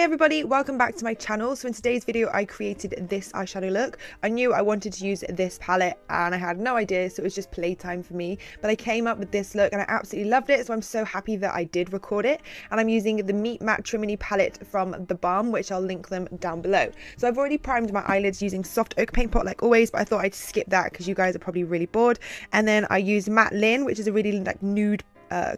everybody, welcome back to my channel. So in today's video I created this eyeshadow look. I knew I wanted to use this palette and I had no idea, so it was just playtime for me, but I came up with this look and I absolutely loved it, so I'm so happy that I did record it. And I'm using the Meet Matte Trimini palette from The Balm, which I'll link them down below. So I've already primed my eyelids using soft oak paint pot like always, but I thought I'd skip that because you guys are probably really bored. And then I used Matte Lin, which is a really like nude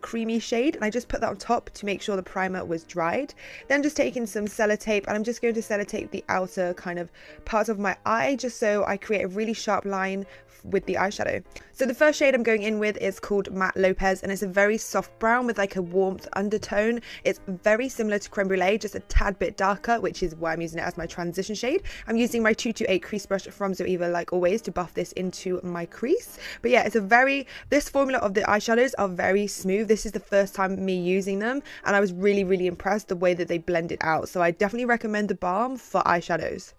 creamy shade, and I just put that on top to make sure the primer was dried. Then just taking some sellotape, and I'm just going to sellotape the outer kind of parts of my eye just so I create a really sharp line with the eyeshadow. So the first shade I'm going in with is called Matte Lopez, and it's a very soft brown with like a warmth undertone. It's very similar to Creme Brulee, just a tad bit darker, which is why I'm using it as my transition shade. I'm using my 228 crease brush from Zoeva like always to buff this into my crease. But yeah, this formula of the eyeshadows are very smooth. This is the first time me using them and I was really impressed the way that they blend it out. So I definitely recommend The Balm for eyeshadows.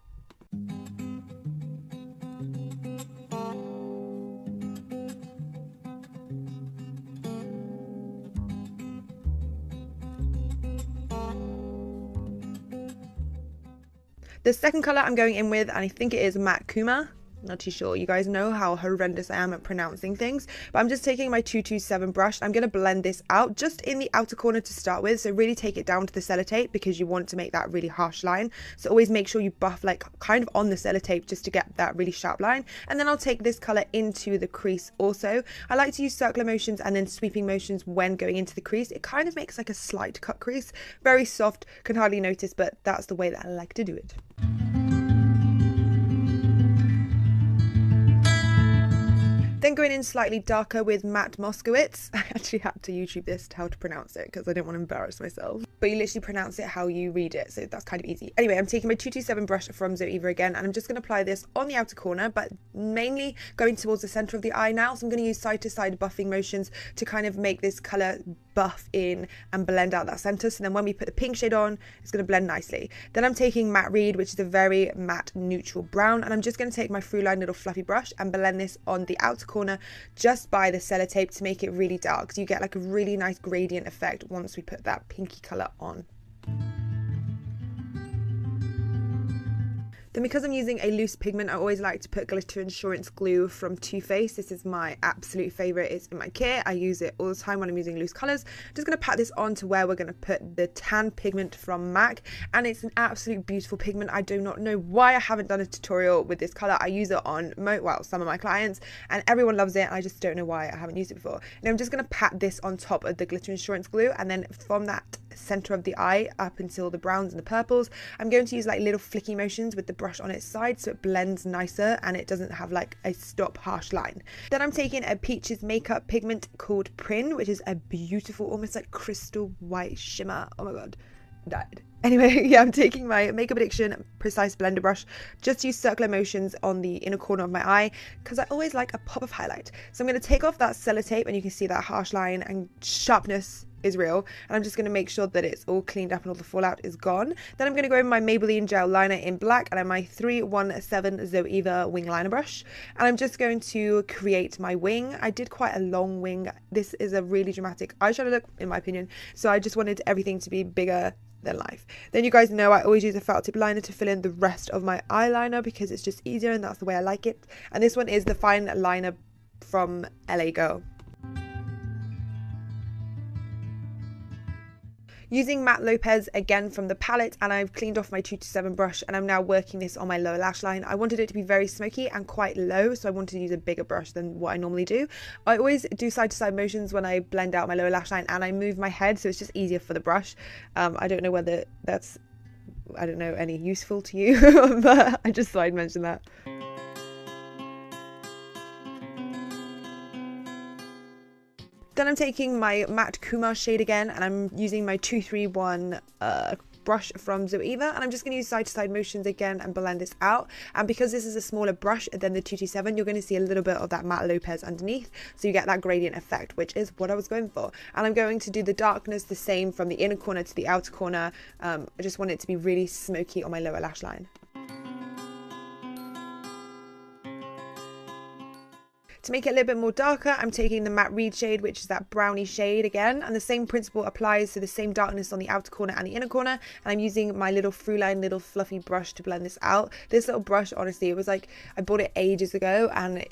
The second colour I'm going in with, and I think it is Matte Kuma. Not too sure. You guys know how horrendous I am at pronouncing things, but I'm just taking my 227 brush. I'm going to blend this out just in the outer corner to start with, so really take it down to the sellotape because you want to make that really harsh line. So always make sure you buff like kind of on the sellotape just to get that really sharp line. And then I'll take this colour into the crease also. I like to use circular motions and then sweeping motions when going into the crease. It kind of makes like a slight cut crease, very soft, can hardly notice, but that's the way that I like to do it. Then going in slightly darker with Matte Moskowitz. I actually had to YouTube this how to pronounce it because I didn't want to embarrass myself. But you literally pronounce it how you read it, so that's kind of easy. Anyway, I'm taking my 227 brush from Zoeva again, and I'm just going to apply this on the outer corner, but mainly going towards the centre of the eye now. So I'm going to use side-to-side buffing motions to kind of make this colour buff in and blend out that centre. So then when we put the pink shade on, it's going to blend nicely. Then I'm taking Matte Reed, which is a very matte neutral brown, and I'm just going to take my Throughline little fluffy brush and blend this on the outer corner just by the sellotape to make it really dark, so you get like a really nice gradient effect once we put that pinky colour on. Then because I'm using a loose pigment, I always like to put glitter insurance glue from Too Faced. This is my absolute favourite. It's in my kit. I use it all the time when I'm using loose colours. I'm just going to pat this on to where we're going to put the tan pigment from MAC, and it's an absolute beautiful pigment. I do not know why I haven't done a tutorial with this colour. I use it on some of my clients and everyone loves it, and I just don't know why I haven't used it before. And I'm just going to pat this on top of the glitter insurance glue, and then from that center of the eye up until the browns and the purples, I'm going to use like little flicky motions with the brush on its side so it blends nicer and it doesn't have like a stop harsh line. Then I'm taking a Peaches makeup pigment called Prin, which is a beautiful almost like crystal white shimmer. Oh my god, died. Anyway, yeah, I'm taking my Makeup Addiction Precise Blender brush, just use circular motions on the inner corner of my eye because I always like a pop of highlight. So I'm going to take off that sellotape and you can see that harsh line and sharpness is real, and I'm just going to make sure that it's all cleaned up and all the fallout is gone. Then I'm going to go in my Maybelline gel liner in black and my 317 Zoeva wing liner brush, and I'm just going to create my wing. I did quite a long wing. This is a really dramatic eyeshadow look in my opinion, so I just wanted everything to be bigger than life. Then you guys know I always use a felt tip liner to fill in the rest of my eyeliner because it's just easier and that's the way I like it. And this one is the fine liner from LA Girl. Using Matte Lopez again from the palette, and I've cleaned off my 227 brush and I'm now working this on my lower lash line. I wanted it to be very smoky and quite low, so I wanted to use a bigger brush than what I normally do. I always do side to side motions when I blend out my lower lash line and I move my head, so it's just easier for the brush. I don't know whether that's, any useful to you, but I just thought I'd mention that. Then I'm taking my Matte Kuma shade again and I'm using my 231 brush from Zoeva, and I'm just going to use side-to-side motions again and blend this out. And because this is a smaller brush than the 227, you're going to see a little bit of that Matte Lopez underneath, so you get that gradient effect, which is what I was going for. And I'm going to do the darkness the same from the inner corner to the outer corner. I just want it to be really smoky on my lower lash line. To make it a little bit more darker, I'm taking the matte reed shade, which is that brownie shade again, and the same principle applies to the same darkness on the outer corner and the inner corner, and I'm using my little Fruline little fluffy brush to blend this out. This little brush, honestly, it was like, I bought it ages ago, and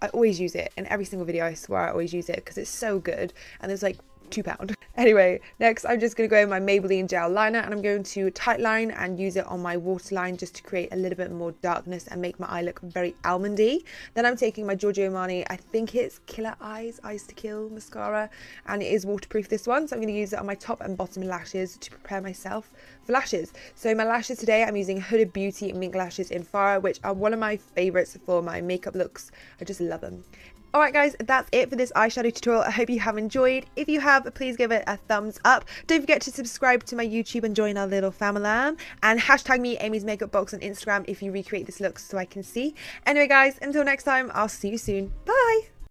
I always use it in every single video. I swear I always use it because it's so good, and there's like £2. Anyway, next I'm just going to go in my Maybelline gel liner, and I'm going to tight line and use it on my waterline just to create a little bit more darkness and make my eye look very almondy. Then I'm taking my Giorgio Armani, I think it's Killer Eyes to Kill mascara, and it is waterproof, this one, so I'm going to use it on my top and bottom lashes to prepare myself for lashes. So my lashes today, I'm using Huda Beauty mink lashes in Farah, which are one of my favorites for my makeup looks. I just love them. Alright guys, that's it for this eyeshadow tutorial. I hope you have enjoyed. If you have, please give it a thumbs up. Don't forget to subscribe to my YouTube and join our little family. And hashtag me, Amy's Makeup Box, on Instagram if you recreate this look so I can see. Anyway guys, until next time, I'll see you soon. Bye!